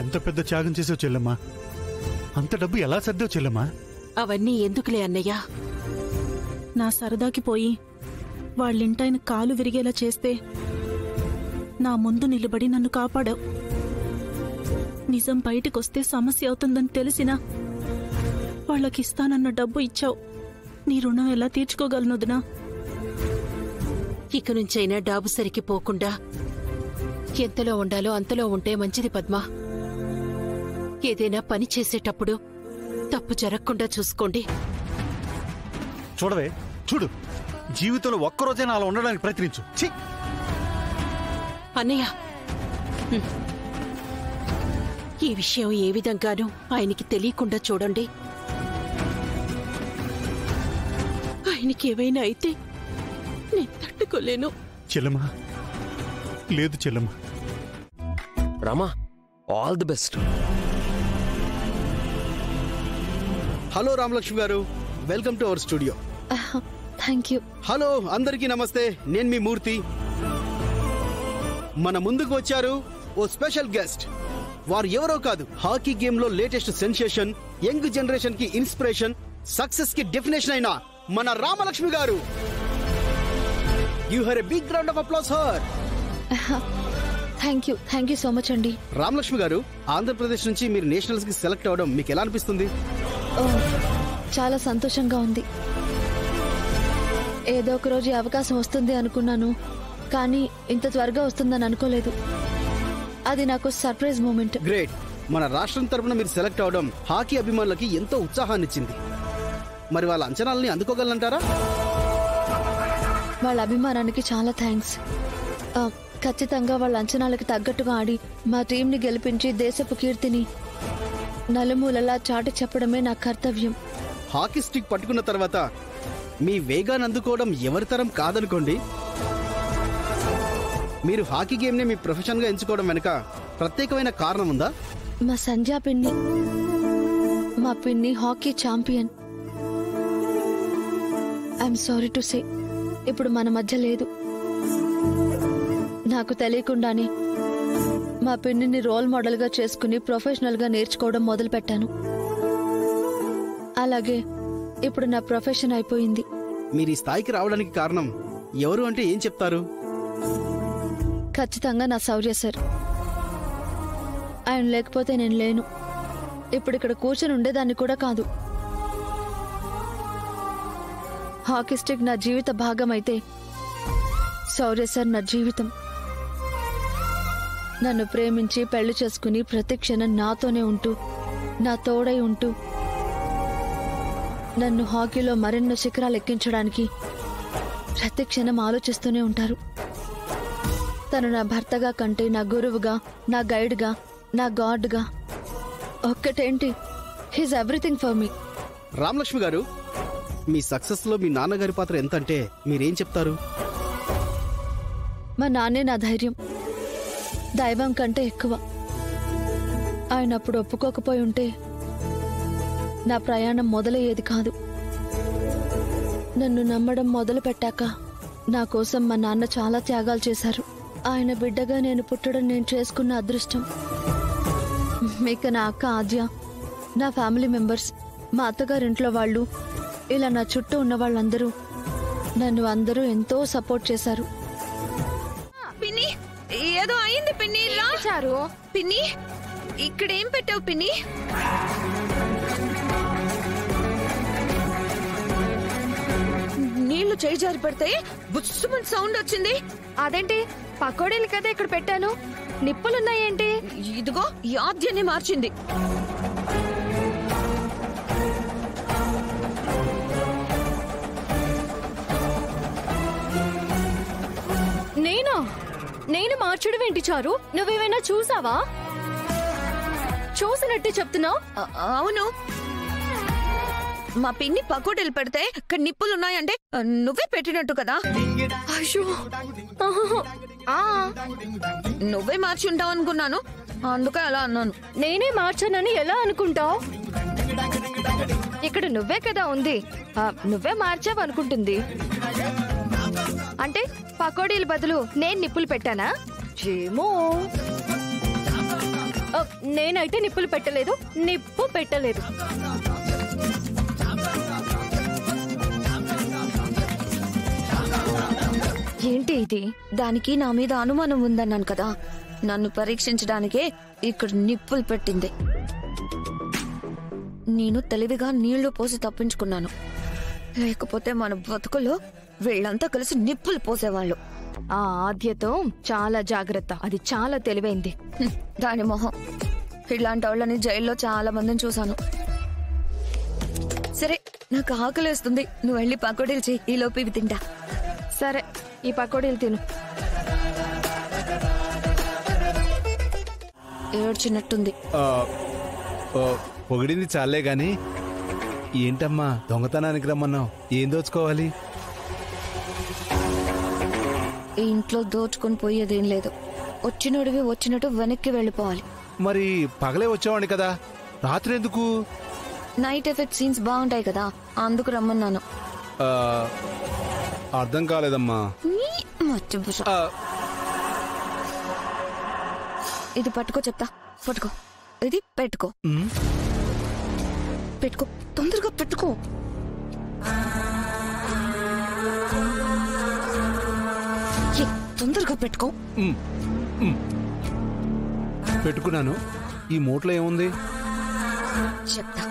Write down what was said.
ఎంత పెద్ద త్యాగం చేసావు చెల్లెమ్మా. అంత డబ్బు ఎలా సర్దావు చెల్లెమ్మా? అవన్నీ ఎందుకులే అన్నయ్య. నా సరదాకి పోయి వాళ్ళింటాయన కాలు విరిగేలా చేస్తే నా ముందు నిలబడి నన్ను కాపాడావు. నిజం బయటికొస్తే సమస్య అవుతుందని తెలిసినా వాళ్ళకిస్తానన్న డబ్బు ఇచ్చావు. నీ రుణం ఎలా తీర్చుకోగలనుదినా? ఇక నుంచైనా డాబు సరికి పోకుండా ఎంతలో ఉండాలో అంతలో ఉంటే మంచిది పద్మా. ఏదైనా పని చేసేటప్పుడు తప్పు జరగకుండా చూసుకోండి. చూడవే, చూడు, జీవితంలో ఒక్కరోజైనా అలా ఉండడానికి ప్రయత్నించు. అన్నయ్య, ఈ విషయం ఏ విధంగానూ ఆయనకి తెలియకుండా చూడండి. ఆయనకి ఏవైనా అయితే నేను తట్టుకోలేను. చెల్లెమ్మా, లేదు చెల్లెమ్మా. Rama, all the best. Hello Ramalakshmi garu, welcome to our studio. Thank you. Hello అందరికీ నమస్తే, నేను మీ మూర్తి. మన ముందుకు వచ్చారు ఓ స్పెషల్ గెస్ట్. వారు ఎవరో కాదు, హాకీ గేమ్ లో లేటెస్ట్ సెన్సేషన్, యంగ్ జనరేషన్ కి ఇన్స్పిరేషన్, సక్సెస్ కి డెఫినేషన్ అయిన మన రామలక్ష్మి గారు. You have a big round of applause her. Thank you so much అండి. రామలక్ష్మి గారు, ఆంధ్రప్రదేశ్ నుంచి మీరు నేషనల్స్ కి సెలెక్ట్ అవడం మీకు ఎలా అనిపిస్తుంది? చాలా సంతోషంగా ఉంది. ఏదో ఒక రోజు అవకాశం వస్తుంది అనుకున్నాను, కానీ ఇంత త్వరగా వస్తుందని అనుకోలేదు. అది నాకు సర్ప్రైజ్ మూమెంట్. గ్రేట్. మన రాష్ట్రం తరపున మీరు సెలెక్ట్ అవడం హాకీ అభిమానులకి ఎంతో ఉత్సాహాన్ని ఇచ్చింది. మరి వాళ్ళ అంచనాలని అందుకోగలంటారా? వాళ్ళ అభిమానానికి చాలా థ్యాంక్స్. ఖచ్చితంగా వాళ్ళ అంచనాలకు తగ్గట్టుగా ఆడి మా టీంని గెలిపించి దేశపు కీర్తిని నలుమూలలా చాటి చెప్పడమే నా కర్తవ్యం. హాకీ స్టిక్ పట్టుకున్న తర్వాత మీ వేగాన్ని అందుకోవడం ఎవరి తరం కాదనుకోండి. మీరు హాకీ గేమ్ ని మీ ప్రొఫెషన్ గా ఎంచుకోవడం వెనుక ప్రత్యేకమైన కారణం ఉందా? మా సంధ్యా పిన్ని, మా పిన్ని hockey champion. I'm sorry to say, ఇప్పుడు మన మధ్య లేదు. నాకు తెలియకుండానే మా పిన్నిని రోల్ మోడల్ గా చేసుకుని ప్రొఫెషనల్ గా నేర్చుకోవడం మొదలు పెట్టాను. అలాగే ఇప్పుడు నా ప్రొఫెషన్ అయిపోయింది. మీరు ఈ స్థాయికి రావడానికి కారణం ఎవరు అంటే ఏం చెప్తారు? ఖచ్చితంగా నా శౌర్య సార్. ఆయన లేకపోతే నేను లేను. ఇప్పుడు ఇక్కడ కూర్చొని ఉండేదాన్ని కూడా కాదు. హాకీ స్టిక్ నా జీవిత భాగం అయితే శౌర్య సార్ నా జీవితం. నన్ను ప్రేమించి పెళ్లి చేసుకుని ప్రతి క్షణం నాతోనే ఉంటూ, నా తోడై ఉంటూ, నన్ను హాకీలో మరెన్నో శిఖరాలు ఎక్కించడానికి ప్రతి క్షణం ఆలోచిస్తూనే ఉంటారు. తను నా భర్తగా కంటే నా గురువుగా, నా గైడ్గా, నా గాడ్గా. ఒక్కటేంటి, he's everything for me. Ramalakshmi garu, మీ సక్సెస్ లో మీ నాన్నగారి పాత్ర ఎంత అంటే మీరేం చెప్తారు? మా నాన్నే నా ధైర్యం, దైవం కంటే ఎక్కువ. ఆయన అప్పుడు ఒప్పుకోకపోయి ఉంటే నా ప్రయాణం మొదలయ్యేది కాదు. నన్ను నమ్మడం మొదలు పెట్టాక నా కోసం మా నాన్న చాలా త్యాగాలు చేశారు. ఆయన బిడ్డగా నేను పుట్టడం నేను చేసుకున్న అదృష్టం. మీకు నా అక్క ఆద్య, నా ఫ్యామిలీ మెంబర్స్, మా అత్తగారింట్లో వాళ్ళు, ఇలా నా చుట్టూ ఉన్న వాళ్ళందరూ నన్ను అందరూ ఎంతో సపోర్ట్ చేశారు. పిన్ని, ఏదో అయింది పిన్ని. రాచారు పిన్ని, ఇక్కడేం పెట్టావు పిన్ని? నీళ్లు చేయి జారి పెడితే బుస్సుమని సౌండ్ వచ్చింది. అదేంటి, పకోడీలు కదా ఇక్కడ పెట్టాను, నిప్పులున్నాయేంటి? ఇదిగో ఈ ఆద్యాన్ని మార్చింది. నేను మార్చడం ఏంటి చారు? నువ్వేమైనా చూసావా? చూసినట్టు చెప్తున్నావు. అవును, మా పిన్ని పకోడీలు పెడితే ఇక్కడ నిప్పులున్నాయంటే నువ్వే పెట్టినట్టు కదా. అయ్యో, నువ్వే మార్చి ఉంటావు అనుకున్నాను, అందుకే అలా అన్నాను. నేనే మార్చానని ఎలా అనుకుంటావు? ఇక్కడ నువ్వే కదా ఉంది, నువ్వే మార్చావు అనుకుంటుంది. అంటే పకోడీల బదులు నేను నిప్పులు పెట్టానా? ఏమో. నేనైతే నిప్పులు పెట్టలేదు, నిప్పు పెట్టలేదు. ఏంటి ఇది? దానికి నా మీద అనుమానం ఉందన్నాను కదా, నన్ను పరీక్షించడానికే ఇక్కడ నిప్పులు పెట్టింది. నేను తెలివిగా నీళ్లు పోసి తప్పించుకున్నాను, లేకపోతే మన బతుకులో వీళ్ళంతా కలిసి నిప్పులు పోసేవాళ్ళు. ఆ ఆద్యతో చాలా జాగ్రత్త, అది చాలా తెలివైంది. దాని మొహం. ఇలాంటి వాళ్ళని జైల్లో చాలా మందిని చూశాను. సరే, నాకు ఆకలేస్తుంది, నువ్వు వెళ్ళి పకోడీలు చెయ్యి, ఈ లోపు ఇవి తింటా. సరే, ఈ పకోడీలు తిను. ఏడ్చినట్టుంది. పొగిడింది చాలే గాని ఏంటమ్మా దొంగతనానికి రమ్మన్నావు? ఏం దోచుకోవాలి? ఈ ఇంట్లో దోచుకొని పోయేదేం లేదు. వచ్చినోడివి వచ్చినట్టు వెనక్కి వెళ్ళిపోవాలి. మరి పగలే వచ్చేవాడిని కదా, రాత్రి ఎందుకు? నైట్ ఎఫెక్ట్ సీన్స్ బాగుంటాయి కదా, అందుకు రమ్మన్నాను. అర్థం కాలేదమ్మా. ఇది పట్టుకో, చెప్తా. పట్టుకో, ఇది పెట్టుకో. పెట్టుకో, తొందరగా పెట్టుకో. తొందరగా పెట్టుకో. పెట్టుకున్నాను. ఈ మూట్లో ఏముంది? చెప్తా.